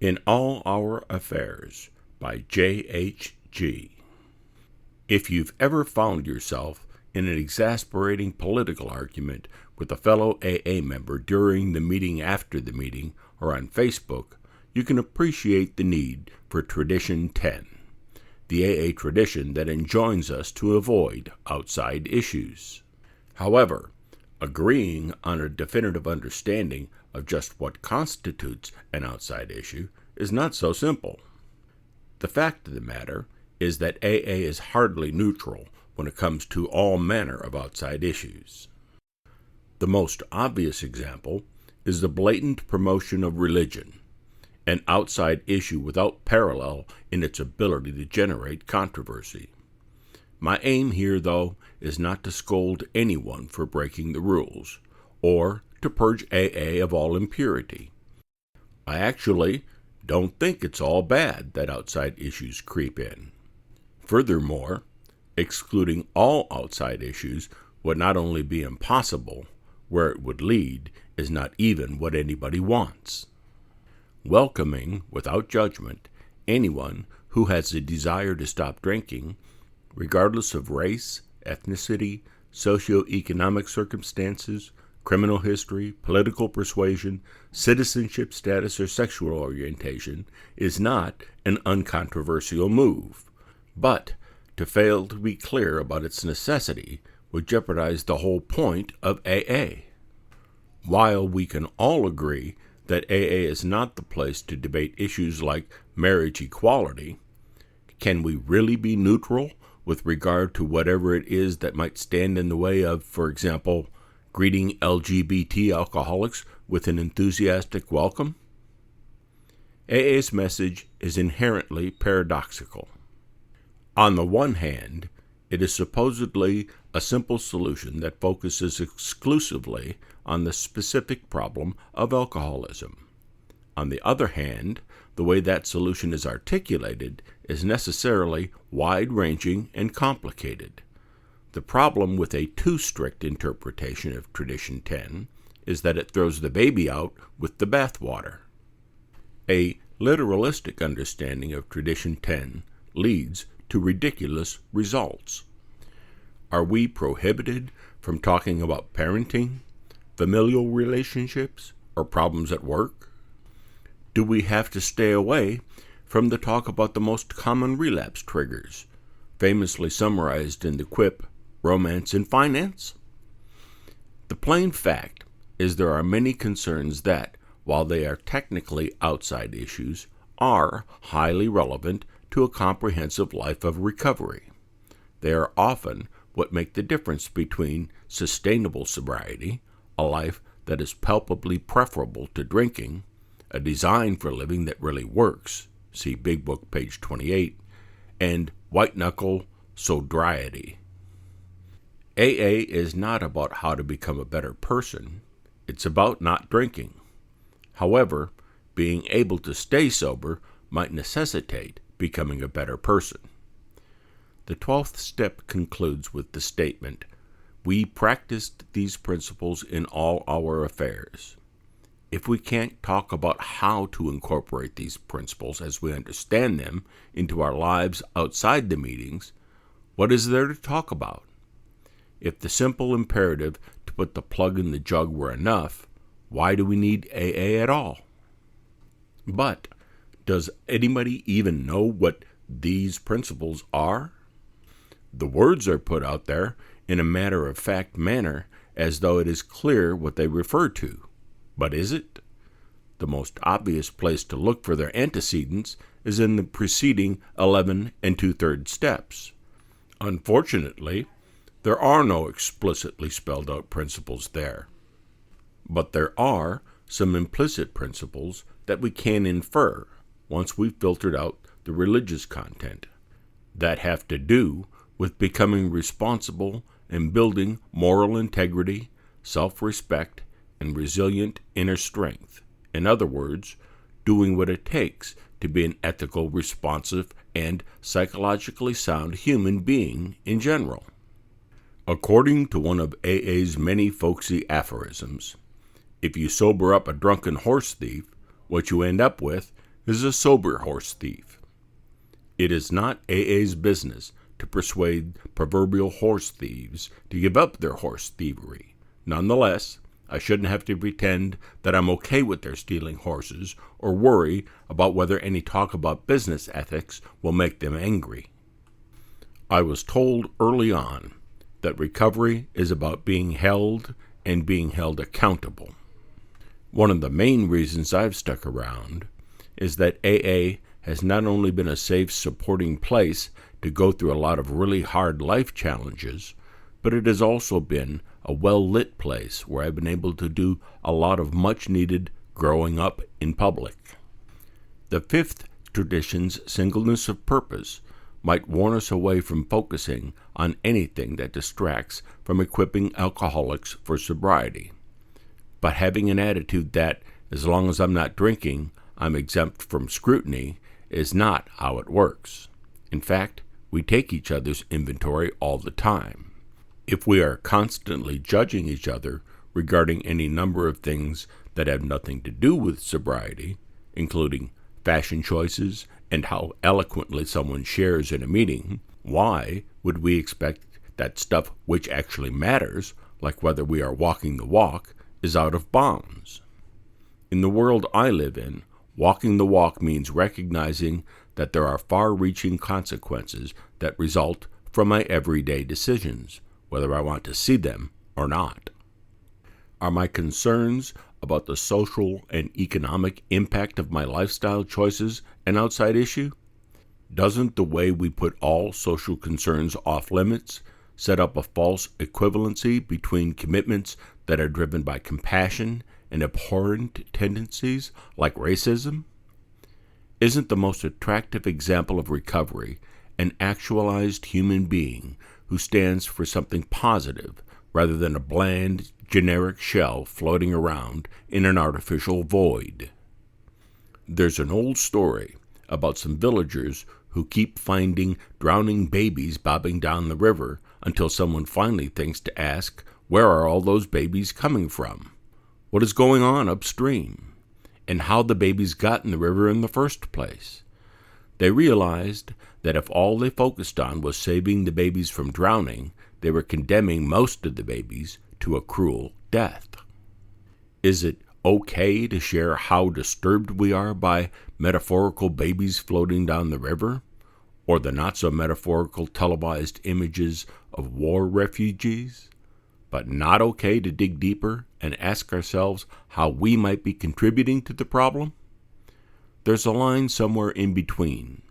In All Our Affairs by J.H.G. If you've ever found yourself in an exasperating political argument with a fellow AA member during the meeting, after the meeting, or on Facebook, you can appreciate the need for Tradition 10, the AA tradition that enjoins us to avoid outside issues. However, agreeing on a definitive understanding of just what constitutes an outside issue is not so simple. The fact of the matter is that AA is hardly neutral when it comes to all manner of outside issues. The most obvious example is the blatant promotion of religion, an outside issue without parallel in its ability to generate controversy. My aim here, though, is not to scold anyone for breaking the rules, or to purge AA of all impurity. I actually don't think it's all bad that outside issues creep in. Furthermore, excluding all outside issues would not only be impossible, where it would lead is not even what anybody wants. Welcoming, without judgment, anyone who has a desire to stop drinking, regardless of race, ethnicity, socioeconomic circumstances, criminal history, political persuasion, citizenship status, or sexual orientation, is not an uncontroversial move. But to fail to be clear about its necessity would jeopardize the whole point of AA. While we can all agree that AA is not the place to debate issues like marriage equality, can we really be neutral with regard to whatever it is that might stand in the way of, for example, greeting LGBT alcoholics with an enthusiastic welcome? AA's message is inherently paradoxical. On the one hand, it is supposedly a simple solution that focuses exclusively on the specific problem of alcoholism. On the other hand, the way that solution is articulated is necessarily wide-ranging and complicated. The problem with a too strict interpretation of Tradition 10 is that it throws the baby out with the bathwater. A literalistic understanding of Tradition 10 leads to ridiculous results. Are we prohibited from talking about parenting, familial relationships, or problems at work? Do we have to stay away from the talk about the most common relapse triggers, famously summarized in the quip, "Romance and Finance"? The plain fact is there are many concerns that, while they are technically outside issues, are highly relevant to a comprehensive life of recovery. They are often what make the difference between sustainable sobriety, a life that is palpably preferable to drinking, a design for living that really works, see Big Book, page 28, and white-knuckle sobriety. AA is not about how to become a better person. It's about not drinking. However, being able to stay sober might necessitate becoming a better person. The 12th step concludes with the statement, "We practiced these principles in all our affairs." If we can't talk about how to incorporate these principles as we understand them into our lives outside the meetings, what is there to talk about? If the simple imperative to put the plug in the jug were enough, why do we need AA at all? But does anybody even know what these principles are? The words are put out there in a matter-of-fact manner as though it is clear what they refer to. But is it? The most obvious place to look for their antecedents is in the preceding 11 2/3 steps. Unfortunately, there are no explicitly spelled out principles there. But there are some implicit principles that we can infer once we've filtered out the religious content, that have to do with becoming responsible and building moral integrity, self-respect, and resilient inner strength. In other words, doing what it takes to be an ethical, responsive, and psychologically sound human being in general. According to one of AA's many folksy aphorisms, if you sober up a drunken horse thief, what you end up with is a sober horse thief. It is not AA's business to persuade proverbial horse thieves to give up their horse thievery. Nonetheless, I shouldn't have to pretend that I'm okay with their stealing horses or worry about whether any talk about business ethics will make them angry. I was told early on that recovery is about being held and being held accountable. One of the main reasons I've stuck around is that AA has not only been a safe, supporting place to go through a lot of really hard life challenges, but it has also been a well-lit place where I've been able to do a lot of much-needed growing up in public. The fifth tradition's singleness of purpose might warn us away from focusing on anything that distracts from equipping alcoholics for sobriety. But having an attitude that, as long as I'm not drinking, I'm exempt from scrutiny, is not how it works. In fact, we take each other's inventory all the time. If we are constantly judging each other regarding any number of things that have nothing to do with sobriety, including fashion choices and how eloquently someone shares in a meeting, why would we expect that stuff which actually matters, like whether we are walking the walk, is out of bounds? In the world I live in, walking the walk means recognizing that there are far-reaching consequences that result from my everyday decisions, whether I want to see them or not. Are my concerns about the social and economic impact of my lifestyle choices an outside issue? Doesn't the way we put all social concerns off limits set up a false equivalency between commitments that are driven by compassion and abhorrent tendencies like racism? Isn't the most attractive example of recovery an actualized human being who stands for something positive rather than a bland, generic shell floating around in an artificial void? There's an old story about some villagers who keep finding drowning babies bobbing down the river until someone finally thinks to ask, where are all those babies coming from? What is going on upstream? And how the babies got in the river in the first place? They realized that if all they focused on was saving the babies from drowning, they were condemning most of the babies to a cruel death. Is it okay to share how disturbed we are by metaphorical babies floating down the river, or the not-so-metaphorical televised images of war refugees, but not okay to dig deeper and ask ourselves how we might be contributing to the problem? There's a line somewhere in between.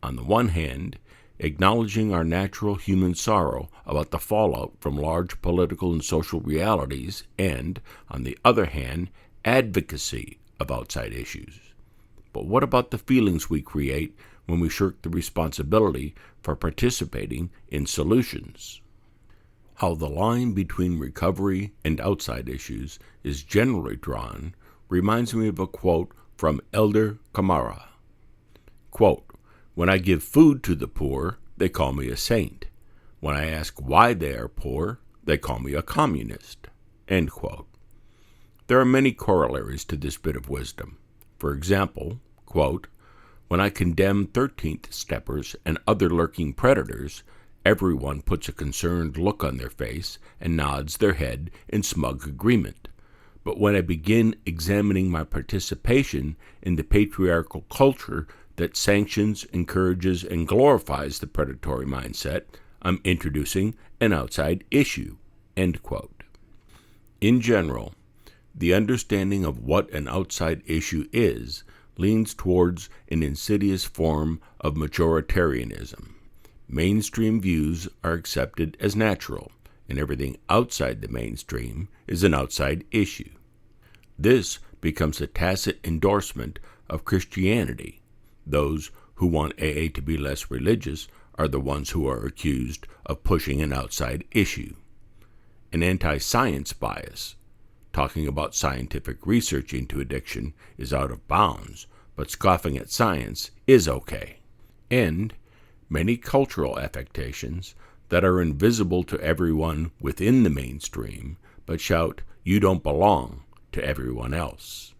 On the one hand, acknowledging our natural human sorrow about the fallout from large political and social realities, and, on the other hand, advocacy of outside issues. But what about the feelings we create when we shirk the responsibility for participating in solutions? How the line between recovery and outside issues is generally drawn reminds me of a quote from Elder Camara. Quote, "When I give food to the poor, they call me a saint. When I ask why they are poor, they call me a communist." End quote. There are many corollaries to this bit of wisdom. For example, quote, "When I condemn 13th steppers and other lurking predators, everyone puts a concerned look on their face and nods their head in smug agreement. But when I begin examining my participation in the patriarchal culture that sanctions, encourages, and glorifies the predatory mindset, I'm introducing an outside issue." End quote. In general, the understanding of what an outside issue is leans towards an insidious form of majoritarianism. Mainstream views are accepted as natural, and everything outside the mainstream is an outside issue. This becomes a tacit endorsement of Christianity. Those who want AA to be less religious are the ones who are accused of pushing an outside issue. An anti-science bias, talking about scientific research into addiction, is out of bounds, but scoffing at science is okay. And many cultural affectations that are invisible to everyone within the mainstream, but shout, "You don't belong," to everyone else.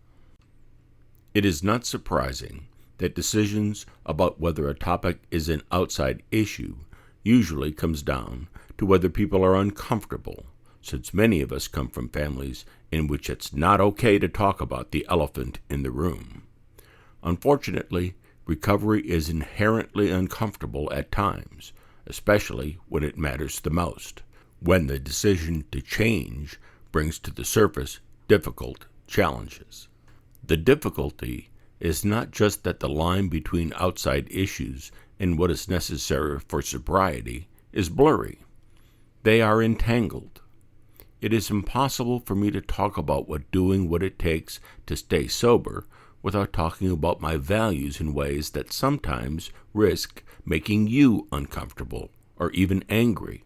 It is not surprising that decisions about whether a topic is an outside issue usually comes down to whether people are uncomfortable, since many of us come from families in which it's not okay to talk about the elephant in the room. Unfortunately, recovery is inherently uncomfortable at times, especially when it matters the most, when the decision to change brings to the surface difficult challenges. The difficulty is not just that the line between outside issues and what is necessary for sobriety is blurry. They are entangled. It is impossible for me to talk about doing what it takes to stay sober without talking about my values in ways that sometimes risk making you uncomfortable or even angry.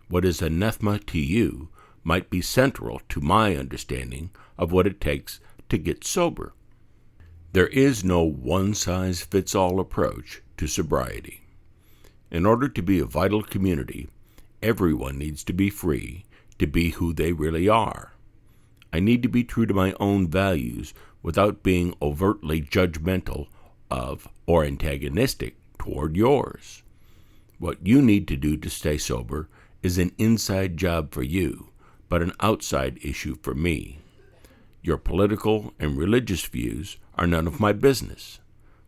What is anathema to you might be central to my understanding of what it takes to get sober. There is no one-size-fits-all approach to sobriety. In order to be a vital community, everyone needs to be free to be who they really are. I need to be true to my own values without being overtly judgmental of or antagonistic toward yours. What you need to do to stay sober is an inside job for you, but an outside issue for me. Your political and religious views are none of my business.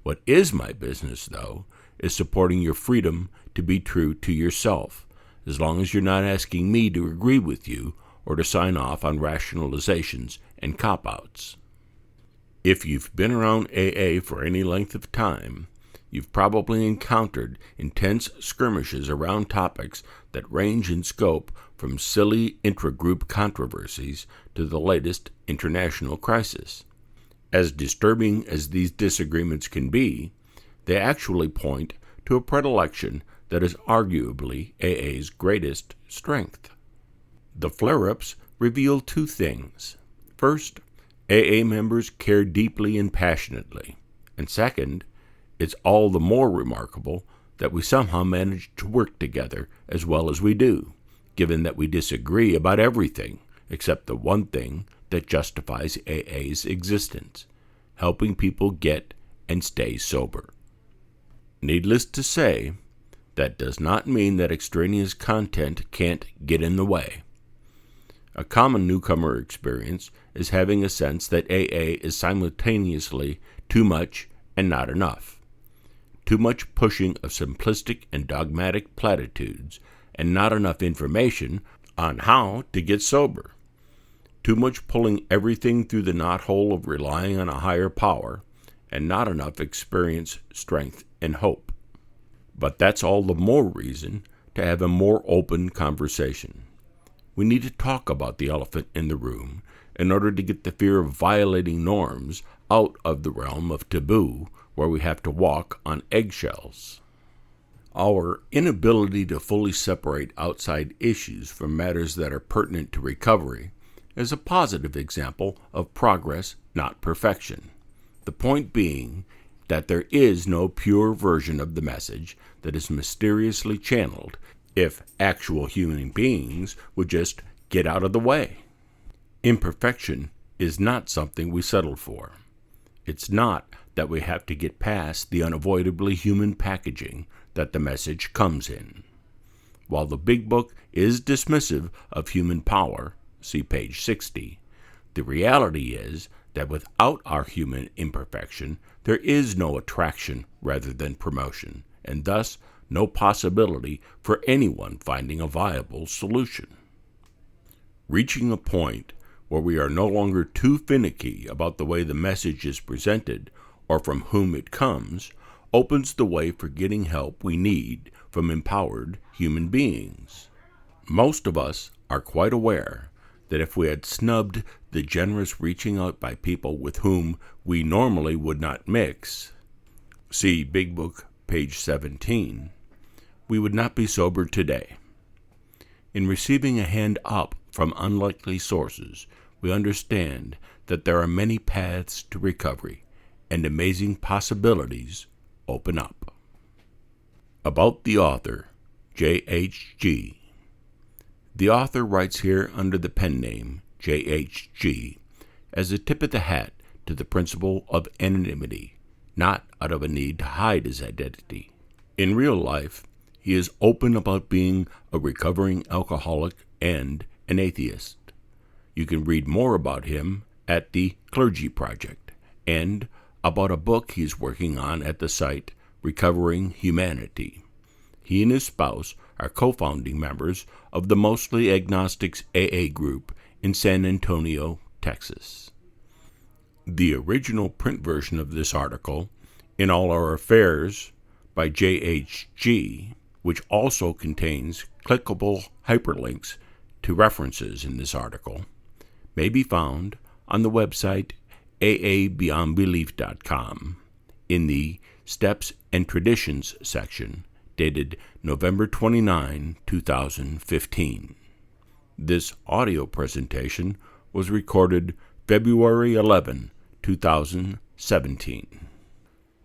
What is my business, though, is supporting your freedom to be true to yourself, as long as you're not asking me to agree with you or to sign off on rationalizations and cop-outs. If you've been around AA for any length of time, you've probably encountered intense skirmishes around topics that range in scope from silly intra-group controversies to the latest international crisis. As disturbing as these disagreements can be, they actually point to a predilection that is arguably AA's greatest strength. The flare-ups reveal two things. First, AA members care deeply and passionately. And second, it's all the more remarkable that we somehow manage to work together as well as we do, given that we disagree about everything except the one thing that justifies AA's existence: helping people get and stay sober. Needless to say, that does not mean that extraneous content can't get in the way. A common newcomer experience is having a sense that AA is simultaneously too much and not enough. Too much pushing of simplistic and dogmatic platitudes and not enough information on how to get sober. Too much pulling everything through the knothole of relying on a higher power and not enough experience, strength, and hope. But that's all the more reason to have a more open conversation. We need to talk about the elephant in the room in order to get the fear of violating norms out of the realm of taboo where we have to walk on eggshells. Our inability to fully separate outside issues from matters that are pertinent to recovery is a positive example of progress, not perfection. The point being that there is no pure version of the message that is mysteriously channeled if actual human beings would just get out of the way. Imperfection is not something we settle for. It's not that we have to get past the unavoidably human packaging that the message comes in. While the Big Book is dismissive of human power, see page 60, the reality is that without our human imperfection, there is no attraction rather than promotion, and thus no possibility for anyone finding a viable solution. Reaching a point where we are no longer too finicky about the way the message is presented or from whom it comes opens the way for getting help we need from empowered human beings. Most of us are quite aware that if we had snubbed the generous reaching out by people with whom we normally would not mix, see Big Book, page 17, we would not be sober today. In receiving a hand up from unlikely sources, we understand that there are many paths to recovery, and amazing possibilities open up. About the author, J.H.G. The author writes here under the pen name J.H.G. as a tip of the hat to the principle of anonymity not out of a need to hide his identity. In real life, he is open about being a recovering alcoholic and an atheist. You can read more about him at the Clergy Project and about a book he's working on at the site Recovering Humanity. He and his spouse are co-founding members of the Mostly Agnostics AA group in San Antonio, Texas. The original print version of this article, In All Our Affairs, by JHG, which also contains clickable hyperlinks to references in this article, may be found on the website aabeyondbelief.com in the Steps and Traditions section, dated November 29, 2015. This audio presentation was recorded February 11, 2017.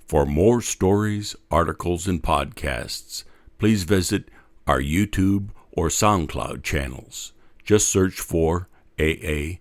For more stories, articles, and podcasts, please visit our YouTube or SoundCloud channels. Just search for AA